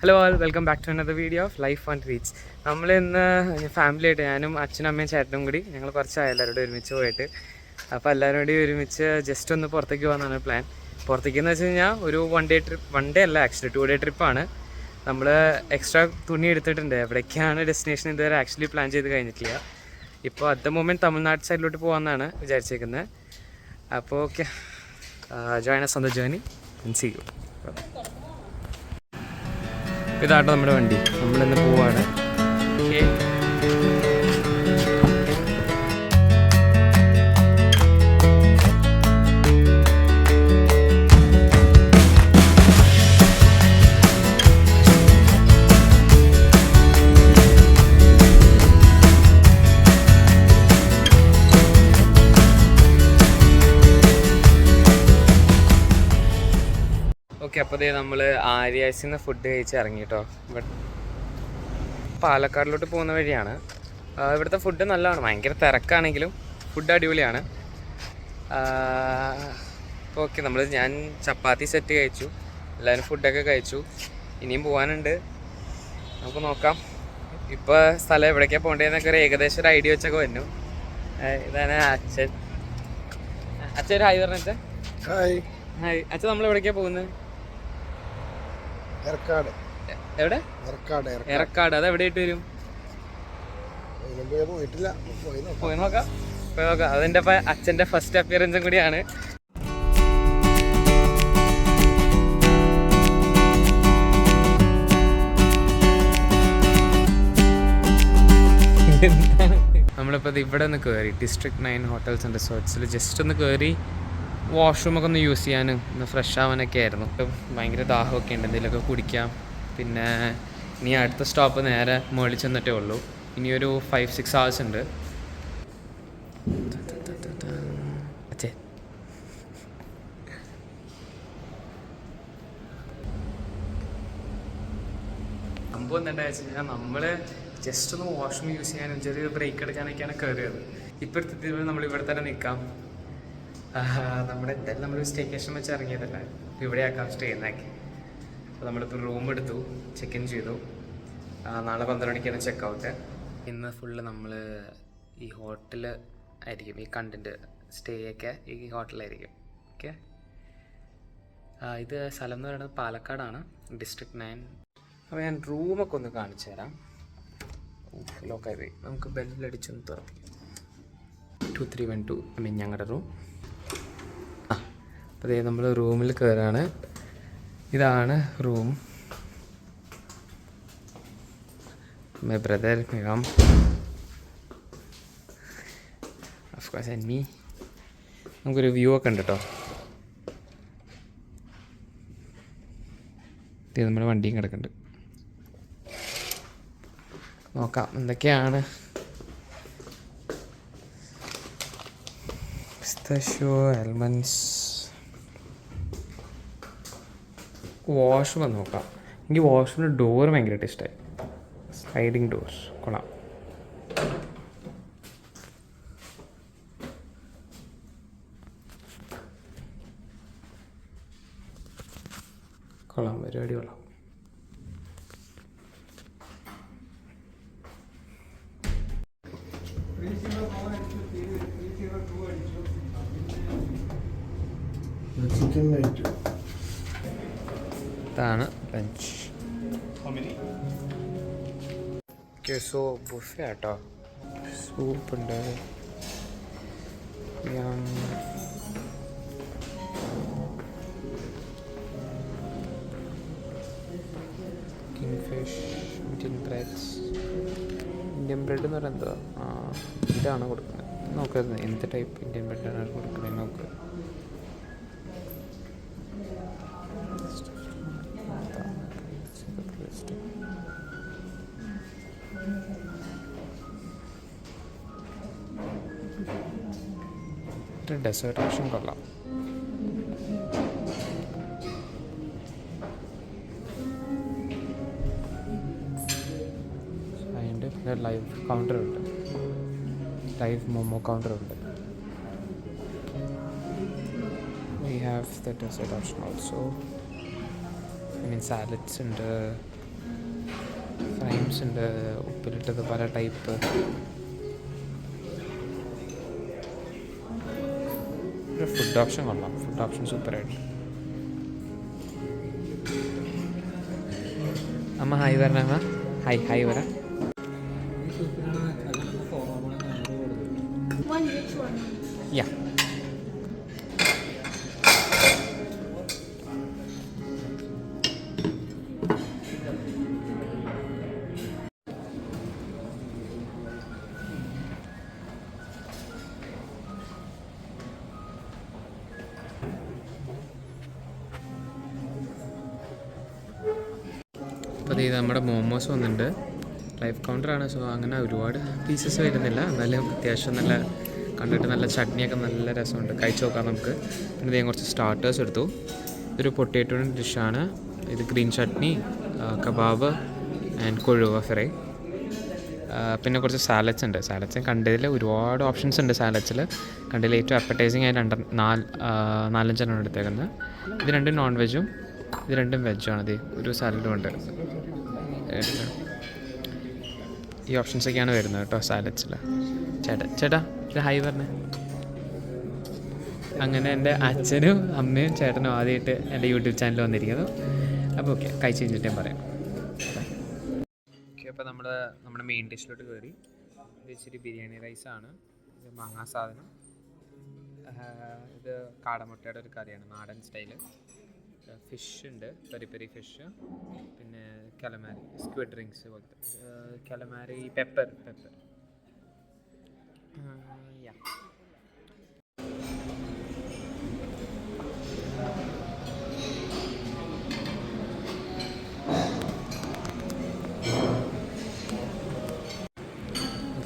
Hello all, welcome back to another video of life and reach. നമ്മളിന്ന് ഫാമിലിയായിട്ട് ഞാനും അച്ഛനും അമ്മയും ചേട്ടനും കൂടി ഞങ്ങൾ കുറച്ചായി എല്ലാവരോടും ഒരുമിച്ച് പോയിട്ട്. അപ്പോൾ എല്ലാവരും കൂടി ഒരുമിച്ച് ജസ്റ്റ് ഒന്ന് പുറത്തേക്ക് പോകാനാണ് പ്ലാൻ. പുറത്തേക്കെന്ന് വെച്ച് കഴിഞ്ഞാൽ ഒരു വൺ ഡേ അല്ല, ആക്ച്വലി 2 ഡേ ട്രിപ്പാണ്. നമ്മൾ എക്സ്ട്രാ തുണി എടുത്തിട്ടുണ്ട്. എവിടേക്കാണ് ഡെസ്റ്റിനേഷൻ ഇതുവരെ ആക്ച്വലി പ്ലാൻ ചെയ്ത് കഴിഞ്ഞിട്ടില്ല. ഇപ്പോൾ അറ്റ് ദ മൊമെൻറ്റ് തമിഴ്നാട് സൈഡിലോട്ട് പോകാമെന്നാണ് വിചാരിച്ചേക്കുന്നത്. അപ്പോൾ okay, join us on the journey and see you. ഇതാട്ടോ നമ്മുടെ വണ്ടി, നമ്മളിന്ന് പോവാണ്. ഓക്കെ, അപ്പോൾ നമ്മൾ ആര്യാസിൽ നിന്ന് ഫുഡ് കഴിച്ച് ഇറങ്ങി കേട്ടോ. പാലക്കാടിലോട്ട് പോകുന്ന വഴിയാണ്. ഇവിടുത്തെ ഫുഡ് നല്ലതാണ്, ഭയങ്കര തിരക്കാണെങ്കിലും ഫുഡ് അടിപൊളിയാണ്. ഓക്കെ, ഞാൻ ചപ്പാത്തി സെറ്റ് കഴിച്ചു, എല്ലാവരും ഫുഡൊക്കെ കഴിച്ചു. ഇനിയും പോകാനുണ്ട്, നമുക്ക് നോക്കാം. ഇപ്പോൾ സ്ഥലം എവിടേക്കാണ് പോകേണ്ടതെന്നൊക്കെ ഒരു ഏകദേശം ഒരു ഐഡിയ വെച്ചൊക്കെ വന്നു. ഇതാണ് അച്ഛൻ. അച്ഛൻ ഒരു ഹായ് പറഞ്ഞ. ഹായ് ഹായ് അച്ഛൻ. നമ്മൾ എവിടേക്കാണ് പോകുന്നത്? എവിടെ? എറക്കാട്. അത് എവിടെയായിട്ട് വരും? പോയി നോക്കാം. അതെൻ്റെ അച്ഛൻ്റെ ഫസ്റ്റ് അപ്പിയറൻസും കൂടിയാണ്. നമ്മളിപ്പോൾ ഇവിടെ ഒന്ന് കയറി ഡിസ്ട്രിക്ട് 9 ഹോട്ടൽസ് ആൻഡ് റിസോർട്ട്സിൽ ജസ്റ്റ് ഒന്ന് കയറി വാഷ്റൂമൊക്കെ ഒന്ന് യൂസ് ചെയ്യാനും ഒന്ന് ഫ്രഷ് ആവാനൊക്കെ ആയിരുന്നു. ഭയങ്കര ദാഹമൊക്കെ ഉണ്ട്, എന്തെങ്കിലുമൊക്കെ കുടിക്കാം. പിന്നെ ഇനി അടുത്ത സ്റ്റോപ്പ് നേരെ മുകളിൽ ചെന്നിട്ടേ ഉള്ളൂ. ഇനിയൊരു 5-6 hours ഉണ്ട്. അച്ഛേ, സംഭവം എന്താ വെച്ച് കഴിഞ്ഞാൽ നമ്മൾ ജസ്റ്റ് ഒന്ന് വാഷ്റൂം യൂസ് ചെയ്യാനും ചെറിയൊരു ബ്രേക്ക് എടുക്കാനൊക്കെയാണ് കയറിയത്. ഇപ്പോഴത്തെ നമ്മൾ ഇവിടെ തന്നെ നിൽക്കാം. എന്തായാലും നമ്മളൊരു സ്റ്റേക്കേഷൻ വെച്ച് ഇറങ്ങിയതല്ലേ, ഇവിടെ ആക്കാം സ്റ്റേ എന്നാക്കി. അപ്പോൾ നമ്മളിപ്പോൾ റൂം എടുത്തു, ചെക്ക് ഇൻ ചെയ്തു. നാളെ 12 മണിക്കാണ് ചെക്ക് ഔട്ട്. ഇന്ന് ഫുള്ള് നമ്മൾ ഈ ഹോട്ടൽ ആയിരിക്കും, ഈ കണ്ടൻറ്റ് സ്റ്റേ ഒക്കെ ഈ ഹോട്ടലായിരിക്കും. ഓക്കെ, ഇത് സ്ഥലം എന്ന് പറയുന്നത് പാലക്കാടാണ്, ഡിസ്ട്രിക്ട് 9. അപ്പോൾ ഞാൻ റൂമൊക്കെ ഒന്ന് കാണിച്ചു തരാം. ലോക്കായി പോയി, നമുക്ക് ബെല്ലടിച്ചൊന്ന് തുറപ്പിക്കാം. 2312 ഞങ്ങളുടെ റൂം. അപ്പോൾ നമ്മൾ റൂമിൽ കയറാണ്. ഇതാണ് room. My brother Miram, of course and me. നമുക്കൊരു വ്യൂ ഒക്കെ ഉണ്ട് കേട്ടോ. ഇത് നമ്മുടെ വണ്ടിയും കിടക്കുന്നുണ്ട്. നോക്കാം എന്തൊക്കെയാണ്. Pistachio, almonds. വാഷ്റൂം നോക്കാം. എനിക്ക് വാഷ്റൂമിൻ്റെ ഡോർ ഭയങ്കരമായിട്ട് ഇഷ്ടമായി. സ്ലൈഡിങ് ഡോർ കൊള്ളാം. കൊള്ളാം, പരിപാടി കൊള്ളാം. ഇതാണ് ലഞ്ച്. സോ ബുഫേ ആട്ടോ. സൂപ്പുണ്ട്, king fish, Indian breads. Indian bread എന്ന് പറയുന്നത് എന്താ? ഇതാണ് കൊടുക്കുന്നത്. നോക്കുന്നത് എന്ത് ടൈപ്പ് ഇന്ത്യൻ ബ്രെഡാണ് കൊടുക്കുന്നത് നോക്കുക. ഡെസേർട്ട് ഓപ്ഷൻ കൊള്ളാം. അതിൻ്റെ ലൈവ് കൗണ്ടർ ഉണ്ട്, ലൈവ് മോമോ കൗണ്ടർ ഉണ്ട്. We have the dessert option also. I mean salads and fryums ഉണ്ട്, ഉപ്പിലിട്ടത് പല ടൈപ്പ്. ഫുഡ് ഓപ്ഷൻ കൊള്ളാം, ഫുഡ് ഓപ്ഷൻ സൂപ്പറായിട്ട്. അമ്മ ഹായ് പറഞ്ഞ അമ്മ, ഹായ് ഹായ് പറ. യാ അപ്പോൾ ഇത് നമ്മുടെ മോമോസ് വന്നിട്ടുണ്ട്. ലൈഫ് കൗണ്ടറാണ്, സോ അങ്ങനെ ഒരുപാട് പീസസ് വരുന്നില്ല, എന്നാലും അത്യാവശ്യം നല്ല കണ്ടിട്ട് നല്ല ചട്നിയൊക്കെ നല്ല രസമുണ്ട്. കഴിച്ച് നോക്കാം നമുക്ക്. പിന്നെ ഞാൻ കുറച്ച് സ്റ്റാർട്ടേഴ്സ് എടുത്തു. ഇതൊരു പൊട്ടേറ്റോയുടെ ഡിഷാണ്. ഇത് green chutney, kebab and kozhuva fry. പിന്നെ കുറച്ച് സാലഡ്സ് ഉണ്ട്. സാലഡ്സ് കണ്ടതിൽ ഒരുപാട് ഓപ്ഷൻസ് ഉണ്ട്. സാലഡ്സിൽ കണ്ടതിൽ ഏറ്റവും അപ്പറ്റൈസിങ് ആയി 4-5 എടുത്തേക്കുന്നത്. ഇത് രണ്ടും നോൺ വെജും ഇത് രണ്ടും വെജുമാണ്. ഇത് ഒരു സാലഡും ഉണ്ട്. ഈ ഓപ്ഷൻസൊക്കെയാണ് വരുന്നത് കേട്ടോ സാലഡ്സിൽ. ചേട്ടാ ഇത് ഹായ് പറഞ്ഞേ. അങ്ങനെ എൻ്റെ അച്ഛനും അമ്മയും ചേട്ടനും ആദ്യമായിട്ട് എൻ്റെ യൂട്യൂബ് ചാനൽ വന്നിരിക്കുന്നു. അപ്പോൾ ഓക്കെ, കഴിച്ച് കഴിഞ്ഞിട്ട് ഞാൻ പറയാം. ഓക്കെ, അപ്പോൾ നമ്മുടെ മെയിൻ ഡിഷിലോട്ട് കയറി. ഇത് ഇച്ചിരി ബിരിയാണി റൈസാണ്. ഇത് മാങ്ങാ സാധനം. ഇത് കാടമുട്ടയുടെ ഒരു കറിയാണ്, നാടൻ സ്റ്റൈല്. ഫിഷ് ഉണ്ട്, പെരി പെരി ഫിഷ്. പിന്നെ കലമാരി, സ്ക്വിഡ് റിങ്സ് പോലത്തെ കലമാരി, പെപ്പർ. യാ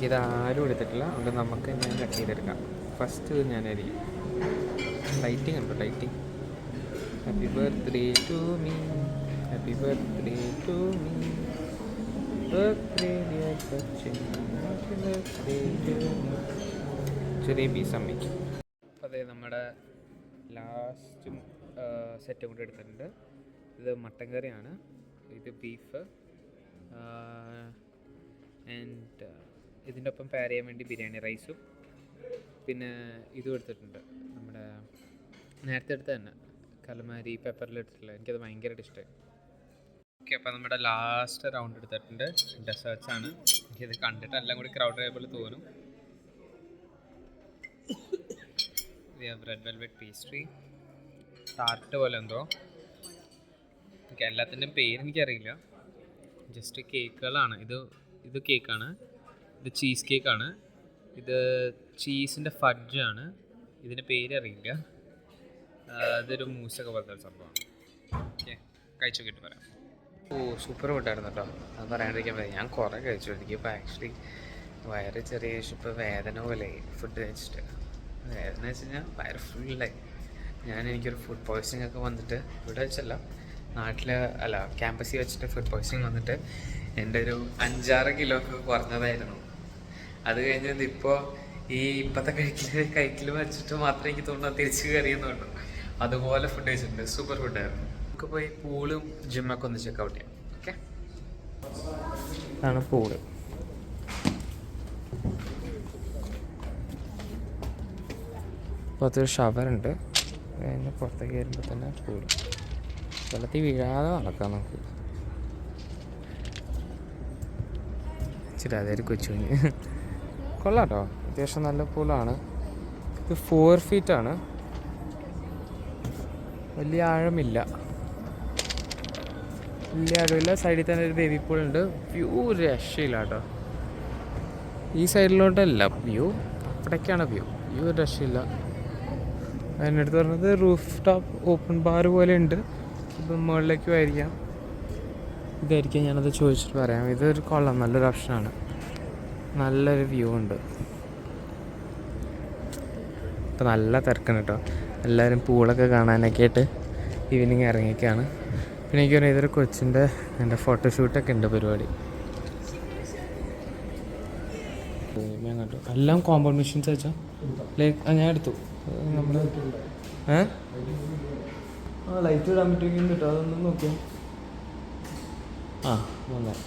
ഇതാരും എടുത്തിട്ടില്ല, അതുകൊണ്ട് നമുക്ക് ഞാൻ കട്ട് ചെയ്തെടുക്കാം. ഫസ്റ്റ് ഞാനായിരിക്കും. ലൈറ്റിംഗ് ഉണ്ടോ? Lighting. Happy birthday to me, happy birthday to me, birthday dear Sachin, happy birthday to me. ചെറിയ പീസ് അമ്മയ്ക്ക്. അപ്പോൾ അതെ, നമ്മുടെ ലാസ്റ്റ് സെറ്റും കൂടെ എടുത്തിട്ടുണ്ട്. ഇത് മട്ടൻ കറിയാണ്, ഇത് ബീഫ്, ആൻഡ് ഇതിൻ്റെ ഒപ്പം പെയർ ചെയ്യാൻ വേണ്ടി ബിരിയാണി റൈസും പിന്നെ ഇതും എടുത്തിട്ടുണ്ട്. നമ്മുടെ നേരത്തെ എടുത്ത് തന്നെ കലമാരി പെപ്പറിലെടുത്തിട്ടില്ല, എനിക്കത് ഭയങ്കരമായിട്ട് ഇഷ്ടമായി. ഓക്കെ, അപ്പോൾ നമ്മുടെ ലാസ്റ്റ് റൗണ്ട് എടുത്തിട്ടുണ്ട്. ഡെസേർട്ട്സാണ്. എനിക്കത് കണ്ടിട്ട് എല്ലാം കൂടി ക്രൗഡ് ടേബിൾ തോന്നും. റെഡ് വെൽവെറ്റ് പേസ്ട്രി, ടാർട്ട് പോലെ എന്തോ. എനിക്ക് എല്ലാത്തിൻ്റെയും പേര് എനിക്കറിയില്ല, ജസ്റ്റ് കേക്കുകളാണ്. ഇത് കേക്കാണ്, ഇത് ചീസ് കേക്കാണ്, ഇത് ചീസിൻ്റെ ഫഡ്ജാണ്, ഇതിൻ്റെ പേരറിയില്ല. ഇതൊരു മൂസൊക്കെ പോലത്തെ സംഭവമാണ്. ഓക്കെ, കഴിച്ചു നോക്കിയിട്ട് പറയാം. ഓ, സൂപ്പർ ഫുഡായിരുന്നു കേട്ടോ. അത് പറയാണ്ടിരിക്കാൻ പറ്റില്ല, ഞാൻ കുറേ കഴിച്ചു. എനിക്കിപ്പോൾ ആക്ച്വലി വയറ് ചെറിയ ഇപ്പോൾ വേദന പോലെ ഫുഡ് കഴിച്ചിട്ട്. വേദന വെച്ച് കഴിഞ്ഞാൽ വയറ് ഫുള്ളായി. എനിക്കൊരു ഫുഡ് പോയ്സണിങ് ഒക്കെ വന്നിട്ട്, ഇവിടെ വെച്ചല്ല, ക്യാമ്പസിൽ വെച്ചിട്ട് ഫുഡ് പോയ്സണിങ് വന്നിട്ട് എൻ്റെ ഒരു 5-6 കിലോ ഒക്കെ കുറഞ്ഞതായിരുന്നു. അത് കഴിഞ്ഞത് ഇപ്പോൾ ഇപ്പോഴത്തെ കഴിക്കൽ വെച്ചിട്ട് മാത്രമേ എനിക്ക് തോന്നുന്നു തിരിച്ച് കയറിയെന്നുള്ളൂ. അതുപോലെ ഫുഡ് കഴിച്ചിട്ടുണ്ട്, സൂപ്പർ ഫുഡായിരുന്നു. നമുക്ക് പോയി പൂളും ജിമ്മൊക്കെ ഒന്ന് ചെക്കൗട്ട് ചെയ്യാം. ഓക്കെ, ഇതാണ് പൂള്. പുറത്തൊരു ഷവറുണ്ട്, അതിൻ്റെ പുറത്തേക്ക് വരുമ്പോൾ തന്നെ പൂള്. വെള്ളത്തിൽ വീഴാതെ നടക്കാം നമുക്ക്. ഇച്ചിരി അതായത് കൊച്ചുകുഞ്ഞ് കൊള്ളാം കേട്ടോ, അത്യാവശ്യം നല്ല പൂളാണ്. ഇത് 4 ഫീറ്റാണ്, വലിയ ആഴമില്ല. സൈഡിൽ തന്നെ ഒരു ബേബി പൂളുണ്ട്. വ്യൂ രക്ഷയില്ല കേട്ടോ. ഈ സൈഡിലോട്ടല്ല വ്യൂ, അവിടേക്കാണ് വ്യൂ രക്ഷയില്ല. അതിനടുത്ത് പറഞ്ഞത് റൂഫ് ടോപ്പ് ഓപ്പൺ ബാർ പോലെ ഉണ്ട്. ഇപ്പം മുകളിലേക്കും ആയിരിക്കാം, ഇതായിരിക്കാം, ഞാനത് ചോദിച്ചിട്ട് പറയാം. ഇതൊരു കൊള്ളാം, നല്ലൊരു ഓപ്ഷനാണ്, നല്ലൊരു വ്യൂ ഉണ്ട്. ഇപ്പം നല്ല തിരക്കാണ് കേട്ടോ, എല്ലാവരും പൂളൊക്കെ കാണാനൊക്കെ ആയിട്ട് ഈവനിങ് ഇറങ്ങിയൊക്കെയാണ്. പിന്നെ എനിക്ക് പറയുന്നത് ഇതൊരു കൊച്ചിൻ്റെ എൻ്റെ ഫോട്ടോഷൂട്ടൊക്കെ ഉണ്ട് പരിപാടി. ഞാൻ കണ്ടു എല്ലാം കോമ്പൗണ്ട് മെഷീൻസ് വെച്ചാൽ ഞാൻ എടുത്തു. നമ്മൾ ലൈറ്റ് ഇടാൻ പറ്റുമെങ്കിൽ കേട്ടോ, അതൊന്നും നോക്കിയാൽ നന്നായി.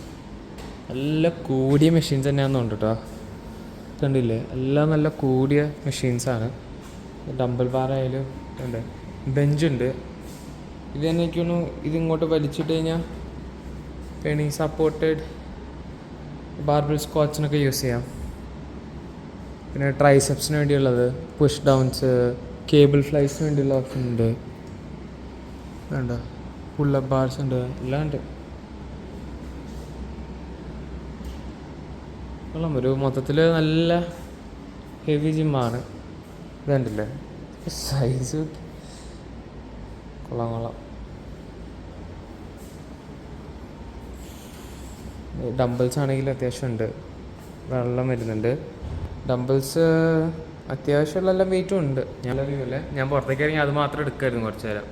നല്ല കൂടിയ മെഷീൻസ് തന്നെയാണെന്ന് തോന്നുന്നു കേട്ടോ. കണ്ടില്ലേ, എല്ലാം നല്ല കൂടിയ മെഷീൻസാണ്. ഡംബൽ ബാർ ആയാലും ഉണ്ട്, ബെഞ്ചുണ്ട്. ഇത് തന്നെ എനിക്കൊന്ന് ഇതിങ്ങോട്ട് വലിച്ചിട്ട് കഴിഞ്ഞാൽ വേണമെങ്കിൽ സപ്പോർട്ടഡ് ബാർബിൾ സ്ക്വാച്ചിനൊക്കെ യൂസ് ചെയ്യാം. പിന്നെ ട്രൈസെപ്സിന് വേണ്ടിയുള്ളത്, പുഷ് ഡൗൺസ്, കേബിൾ ഫ്ലൈസിന് വേണ്ടിയുള്ള ഓപ്ഷൻ ഉണ്ട്. വേണ്ട പുള്ളപ്പ് ബാർസ് ഉണ്ട്, എല്ലാം ഉണ്ട്. കൊള്ളാം, ഒരു മൊത്തത്തിൽ നല്ല ഹെവി ജിമ്മാണ്. ഇതുണ്ടല്ലേ സൈസ്, കൊള്ളാം കൊള്ളാം. ഡംബിൾസ് ആണെങ്കിൽ അത്യാവശ്യം ഉണ്ട്, വെള്ളം വരുന്നുണ്ട്. ഡംബിൾസ് അത്യാവശ്യമുള്ള എല്ലാം വെയിറ്റും ഉണ്ട്. ഞാൻ പുറത്തേക്ക് ഇറങ്ങി അത് മാത്രം എടുക്കായിരുന്നു കുറച്ച് നേരം.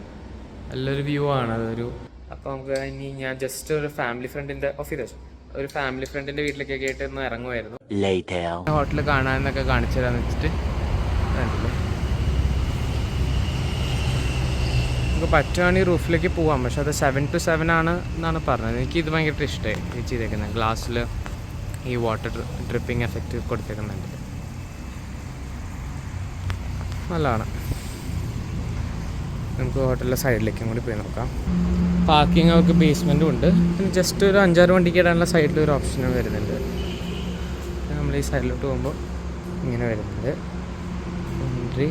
നല്ലൊരു വ്യൂ ആണ് അതൊരു. അപ്പോൾ നമുക്ക് ഇനി ഞാൻ ജസ്റ്റ് ഒരു ഫാമിലി ഫ്രണ്ടിൻ്റെ ഒരു ഫാമിലി ഫ്രണ്ടിൻ്റെ വീട്ടിലേക്കൊക്കെ ആയിട്ട് ഒന്ന് ഇറങ്ങുമായിരുന്നു. ഹോട്ടൽ കാണാനൊക്കെ കാണിച്ചു തരാമെന്ന് വെച്ചിട്ട് കണ്ടില്ലേ. നമുക്ക് പറ്റുകയാണെങ്കിൽ റൂഫിലേക്ക് പോവാം, പക്ഷെ അത് 7 to 7 ആണ് എന്നാണ് പറഞ്ഞത്. എനിക്കിത് ഭയങ്കര ഇഷ്ടമായി ഇത് ചെയ്തേക്കുന്നത്. ഗ്ലാസ്സിൽ ഈ വാട്ടർ ഡ്രിപ്പിംഗ് എഫക്റ്റ് കൊടുത്തേക്കുന്നുണ്ട്, നല്ലതാണ്. നമുക്ക് ഹോട്ടലിലെ സൈഡിലേക്കും കൂടി പോയി നോക്കാം. പാർക്കിംഗ് അവർക്ക് ബേസ്മെൻറ്റും ഉണ്ട്. പിന്നെ ജസ്റ്റ് ഒരു 5-6 വണ്ടിക്ക് ഇടാനുള്ള സൈഡിൽ ഒരു ഓപ്ഷനും വരുന്നുണ്ട്. നമ്മൾ ഈ സൈഡിലോട്ട് പോകുമ്പോൾ ഇങ്ങനെ വരുന്നുണ്ട് എൻട്രി.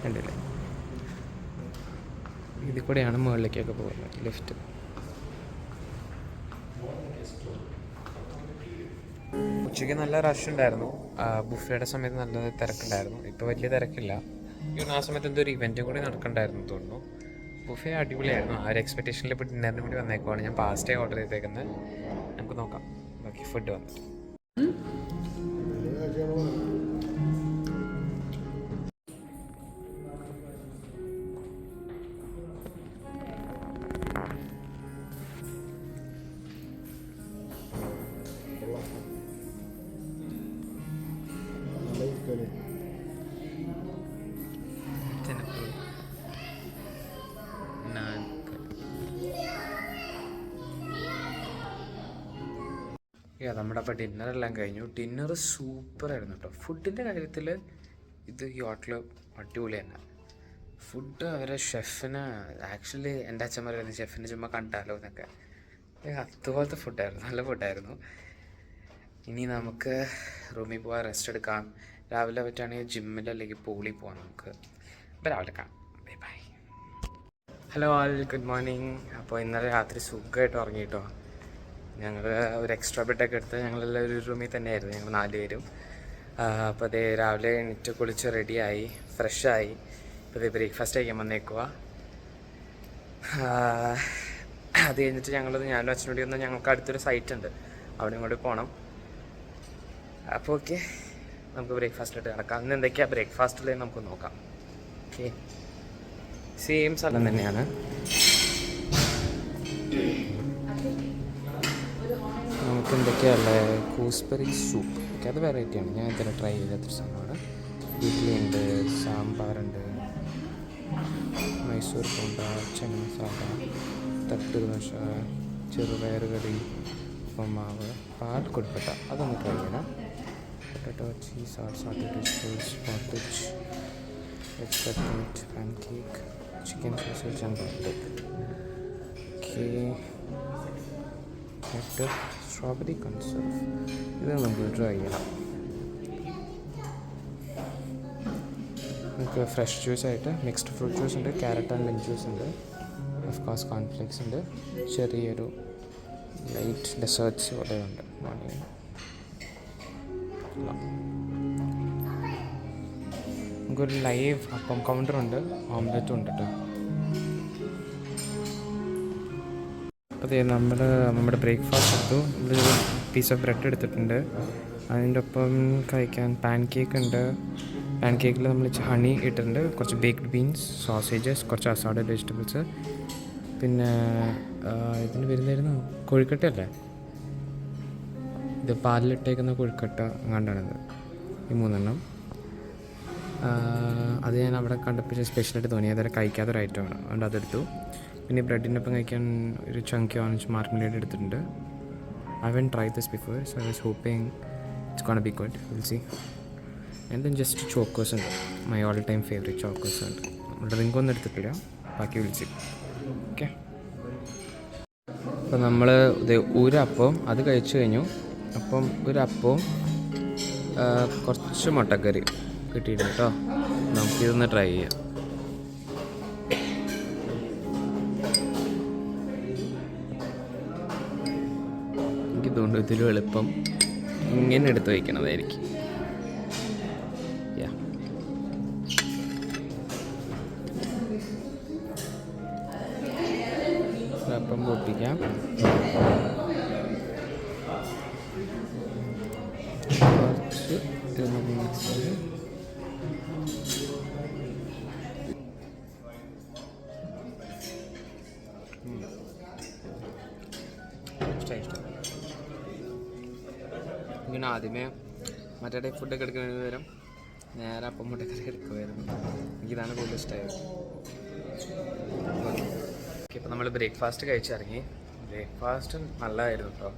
കണ്ടില്ലേ, ഇതിൽ കൂടെയാണ് മുകളിലേക്കൊക്കെ പോകുന്നത് ലിഫ്റ്റ്. ഉച്ചയ്ക്ക് നല്ല റഷ് ഉണ്ടായിരുന്നു. ബുഫേയുടെ സമയത്ത് നല്ല തിരക്കുണ്ടായിരുന്നു. ഇപ്പോൾ വലിയ തിരക്കില്ല. ആ സമയത്ത് എന്തോ ഒരു ഇവൻറ്റും കൂടി നടക്കണ്ടായിരുന്നു തോന്നുന്നു. ബുഫേ അടിപൊളിയായിരുന്നു. ആ ഒരു എക്സ്പെക്റ്റേഷനിൽ ഇപ്പോൾ ഡിന്നറിന് വേണ്ടി വന്നേക്കുവാണ്. ഞാൻ പാസ്റ്റേ ഓർഡർ ചെയ്തേക്കുന്നത്. നമുക്ക് നോക്കാം ബാക്കി ഫുഡ് വന്നിട്ട്. നമ്മുടെ അപ്പോൾ ഡിന്നറെല്ലാം കഴിഞ്ഞു. ഡിന്നർ സൂപ്പറായിരുന്നു കേട്ടോ. ഫുഡിൻ്റെ കാര്യത്തിൽ ഇത് ഈ ഹോട്ടൽ അടിപൊളി തന്നെ. ഫുഡ് അവരെ ഷെഫിന് ആക്ച്വലി എൻ്റെ അച്ഛൻ പറയുന്നത് ഷെഫിനെ ചുമ്മാ കണ്ടാലോ എന്നൊക്കെ. അതുപോലത്തെ ഫുഡായിരുന്നു, നല്ല ഫുഡായിരുന്നു. ഇനി നമുക്ക് റൂമിൽ പോകാൻ റെസ്റ്റ് എടുക്കാം. രാവിലെ പറ്റുകയാണെങ്കിൽ ജിമ്മിൽ അല്ലെങ്കിൽ പൂളിൽ പോകാം നമുക്ക്. അപ്പോൾ രാവിലെ കാണാം. Bye bye. ഹലോ ആൾ, ഗുഡ് മോർണിംഗ്. അപ്പോൾ ഇന്നലെ രാത്രി സുഖമായിട്ട് ഉറങ്ങിയിട്ടോ. ഞങ്ങൾ ഒരു എക്സ്ട്രാ ബെഡൊക്കെ എടുത്ത് ഞങ്ങളെല്ലാവരും ഒരു റൂമിൽ തന്നെയായിരുന്നു, ഞങ്ങൾ 4 പേരും. അപ്പോൾ അതേ രാവിലെ എണീറ്റ് കുളിച്ച് റെഡിയായി ഫ്രഷായി. ഇപ്പോൾ അതേ ബ്രേക്ക്ഫാസ്റ്റ് കഴിക്കാൻ വന്നേക്കുക. അത് കഴിഞ്ഞിട്ട് ഞാനും അച്ഛനോട് ഒന്ന് ഞങ്ങൾക്ക് അടുത്തൊരു സൈറ്റ് ഉണ്ട്, അവിടെയും കൂടി പോകണം. അപ്പോൾ ഓക്കെ, നമുക്ക് ബ്രേക്ക്ഫാസ്റ്റിലോട്ട് കിടക്കാം. അന്ന് എന്തൊക്കെയാണ് ബ്രേക്ക്ഫാസ്റ്റിൽ നമുക്ക് നോക്കാം. ഓക്കെ, സെയിം സ്ഥലം തന്നെയാണ്. നമുക്ക് എന്തൊക്കെയല്ലേ, കൂസ്ബെറി സൂപ്പ്. ഓക്കെ, അത് വെറൈറ്റിയാണ്, ഞാൻ ഇതുവരെ ട്രൈ ചെയ്തൊരു സാധനമാണ്. ഇഡ്ഡലി ഉണ്ട്, സാമ്പാറുണ്ട്, മൈസൂർ പോണ്ട, ചെന്ന മസാല, തട്ടുദോശ, ചെറുപയർ കറി, ഉപ്പുമാവ്, പാൽ കൊഴുക്കട്ട, അതൊന്ന് ട്രൈ ചെയ്യണം. Potato cheese, sausage, potage, egg cutlet, pancake, chicken sausage and bread. Okay, strawberry conserve, ഇത് നമുക്ക് ട്രൈ ചെയ്യണം. നമുക്ക് ഫ്രഷ് ജ്യൂസായിട്ട് മിക്സ്ഡ് ഫ്രൂട്ട് ജ്യൂസ് ഉണ്ട്, ക്യാരറ്റ് ആൻഡ് ലെമൺ ജ്യൂസ് ഉണ്ട്, ഓഫ് കോഴ്സ് കോൺഫ്ലെക്സ് ഉണ്ട്, ചെറിയൊരു ലൈറ്റ് ഡെസേർട്ട്സ് പോലെ ഉണ്ട് മോർണിംഗ്. നമുക്കൊരു ലൈവ് അപ്പം കൗണ്ടറുണ്ട്, ഓംലെറ്റും ഉണ്ട് കേട്ടോ. അതെ, നമ്മുടെ ബ്രേക്ക്ഫാസ്റ്റ് എടുത്തു. നമ്മളൊരു പീസ് ഓഫ് ബ്രെഡ് എടുത്തിട്ടുണ്ട്. അതിൻ്റെ ഒപ്പം കഴിക്കാൻ പാൻ കേക്ക് ഉണ്ട്. പാൻ കേക്കിൽ നമ്മൾ ഹണി ഇട്ടിട്ടുണ്ട്, കുറച്ച് ബേക്ക്ഡ് ബീൻസ്, സോസേജസ്, കുറച്ച് അസാർട്ടഡ് വെജിറ്റബിൾസ്, പിന്നെ ഇതിന് വരുന്നായിരുന്നു കൊഴുക്കട്ടയല്ലേ, ഇത് പാലിലിട്ടേക്കുന്ന കൊഴുക്കട്ട അങ്ങാണ്ടാണിത്, ഈ 3 എണ്ണം. അത് ഞാൻ അവിടെ കണ്ടപ്പോൾ സ്പെഷ്യലായിട്ട് തോന്നി, അതുവരെ കഴിക്കാത്തൊരു ഐറ്റമാണ്, അതുകൊണ്ട് അതെടുത്തു. പിന്നെ ബ്രെഡിൻ്റെ ഒപ്പം കഴിക്കാൻ ഒരു ചങ്കി ഓറഞ്ച് മാർമലേഡ് എടുത്തിട്ടുണ്ട്. I haven't tried this before, so I was hoping it's gonna be good. We'll see. And then just chocos ഉണ്ട്, my all-time favorite chocos ഉണ്ട്. നമ്മുടെ റിംഗ് ഒന്നും എടുത്തിട്ടില്ല, ബാക്കി വിളിച്ച്. ഓക്കെ, അപ്പോൾ നമ്മൾ ഒരപ്പവും അത് കഴിച്ചു കഴിഞ്ഞു. അപ്പം ഒരപ്പവും കുറച്ച് മുട്ടക്കറി കിട്ടിയിട്ടുണ്ട് കേട്ടോ. നമുക്കിതൊന്ന് ട്രൈ ചെയ്യാം. എനിക്ക് തോന്നുന്നു ഇതിലും എളുപ്പം ഇങ്ങനെ എടുത്ത് വയ്ക്കണതായിരിക്കും. അപ്പം പൊട്ടിക്കാം. കുറച്ച് മിക്സ് ചെയ്ത് ഇങ്ങനെ ആദ്യമേ മറ്റേ ടൈപ്പ് ഫുഡൊക്കെ എടുക്കുന്നതിന് പകരം നേരെ അപ്പം മുട്ടക്കറി എടുക്കുമായിരുന്നു. എനിക്കിതാണ് കൂടുതൽ ഇഷ്ടമായത്. ഓക്കെ, ഇപ്പോൾ നമ്മൾ ബ്രേക്ക്ഫാസ്റ്റ് കഴിച്ചിറങ്ങി. ബ്രേക്ക്ഫാസ്റ്റ് നല്ലതായിരുന്നു കേട്ടോ,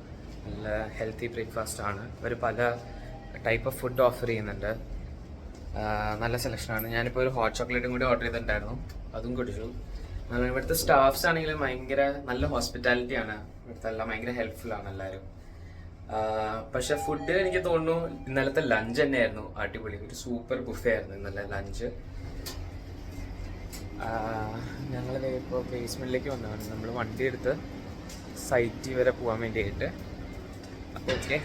നല്ല ഹെൽത്തി ബ്രേക്ക്ഫാസ്റ്റാണ്. അവർ പല ടൈപ്പ് ഓഫ് ഫുഡ് ഓഫർ ചെയ്യുന്നുണ്ട്, നല്ല സെലക്ഷനാണ്. ഞാനിപ്പോൾ ഒരു ഹോട്ട് ചോക്ലേറ്റും കൂടി ഓർഡർ ചെയ്തിട്ടുണ്ടായിരുന്നു, അതും കുടിച്ചു. ഇവിടുത്തെ സ്റ്റാഫ്സ് ആണെങ്കിലും ഭയങ്കര നല്ല ഹോസ്പിറ്റാലിറ്റിയാണ്. ഇവിടുത്തെ എല്ലാം ഭയങ്കര ഹെൽപ്ഫുള്ളാണ് എല്ലാവരും. പക്ഷെ ഫുഡ് എനിക്ക് തോന്നുന്നു ഇന്നലത്തെ ലഞ്ച് തന്നെയായിരുന്നു അടിപൊളി. ഒരു സൂപ്പർ ബുഫേ ആയിരുന്നു ഇന്നലെ ലഞ്ച്. ഞങ്ങൾ ഇപ്പോൾ ബേസ്മെൻറ്റിലേക്ക് വന്നതാണ്. നമ്മൾ വണ്ടി എടുത്ത് സൈറ്റിൽ വരെ പോകാൻ വേണ്ടിയിട്ട്. അപ്പോൾ ഓക്കെ,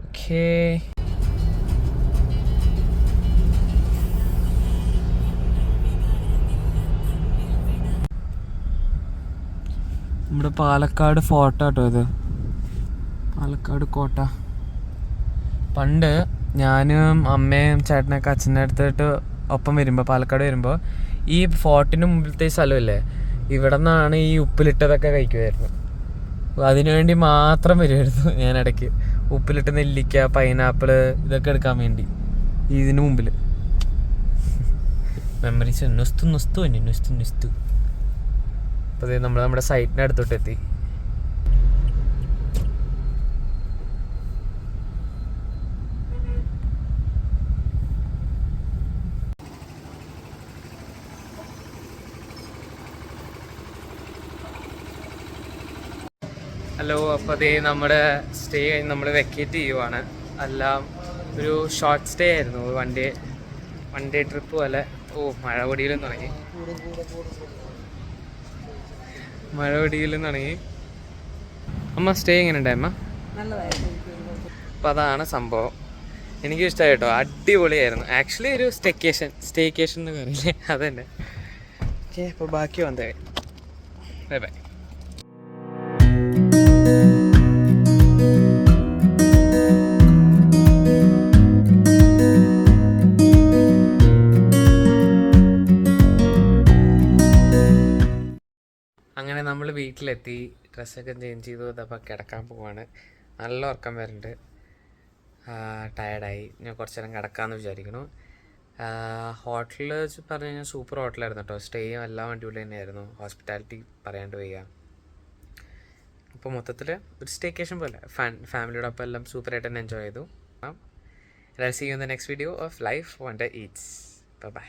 ഓക്കേ. നമ്മുടെ പാലക്കാട് ഫോർട്ട് കേട്ടോ ഇത്, പാലക്കാട് കോട്ട. പണ്ട് ഞാനും അമ്മയും ചേട്ടനൊക്കെ അച്ഛൻ്റെ അടുത്തിട്ട് ഒപ്പം വരുമ്പോൾ, പാലക്കാട് വരുമ്പോൾ ഈ ഫോർട്ടിന് മുമ്പിലത്തെ സ്ഥലമില്ലേ, ഇവിടെ നിന്നാണ് ഈ ഉപ്പിലിട്ടതൊക്കെ കഴിക്കുമായിരുന്നു. അതിനുവേണ്ടി മാത്രം വരുമായിരുന്നു ഞാൻ ഇടയ്ക്ക്. ഉപ്പിലിട്ട് നെല്ലിക്ക, പൈനാപ്പിള് ഇതൊക്കെ എടുക്കാൻ വേണ്ടി ഇതിന് മുമ്പിൽ. മെമ്മറീസ് നുസ്തു. അപ്പോൾ നമ്മൾ നമ്മുടെ സൈറ്റിൻ്റെ അടുത്തോട്ട് എത്തി. ഹലോ, അപ്പോൾ അതേ നമ്മുടെ സ്റ്റേ കഴിഞ്ഞ് നമ്മൾ വെക്കേറ്റ് ചെയ്യുവാണ്. എല്ലാം ഒരു ഷോർട്ട് സ്റ്റേ ആയിരുന്നു, വൺ ഡേ ട്രിപ്പ് പോലെ. മഴ പൊടിയിലും തുടങ്ങി. അമ്മ സ്റ്റേ എങ്ങനെ ഉണ്ടായി അമ്മ? അപ്പം അതാണ് സംഭവം. എനിക്കും ഇഷ്ടമായി കേട്ടോ, അടിപൊളിയായിരുന്നു. ആക്ച്വലി ഒരു സ്റ്റേക്കേഷൻ എന്ന് പറയില്ലേ, അതന്നെ. ഓക്കെ, അപ്പോൾ ബാക്കി വന്നേ. Bye bye. അങ്ങനെ നമ്മൾ വീട്ടിലെത്തി, ഡ്രസ്സൊക്കെ ചേഞ്ച് ചെയ്തു. അപ്പോൾ കിടക്കാൻ പോവാണ്. നല്ല ഉറക്കം വരുന്നുണ്ട്, ടയർഡായി. ഞാൻ കുറച്ച് നേരം കിടക്കാമെന്ന് വിചാരിക്കുന്നു. ഹോട്ടൽ പറഞ്ഞു കഴിഞ്ഞാൽ സൂപ്പർ ഹോട്ടലായിരുന്നു കേട്ടോ. സ്റ്റേയും എല്ലാം അടിപൊളി തന്നെയായിരുന്നു. ഹോസ്പിറ്റാലിറ്റി പറയാണ്ട് വയ്യ. അപ്പോൾ മൊത്തത്തിൽ ഒരു സ്റ്റേക്കേഷൻ പോലെ ഫാമിലിയോടൊപ്പം എല്ലാം സൂപ്പറായിട്ട് തന്നെ എൻജോയ് ചെയ്തു. See you in the next video of life wonder eats. By.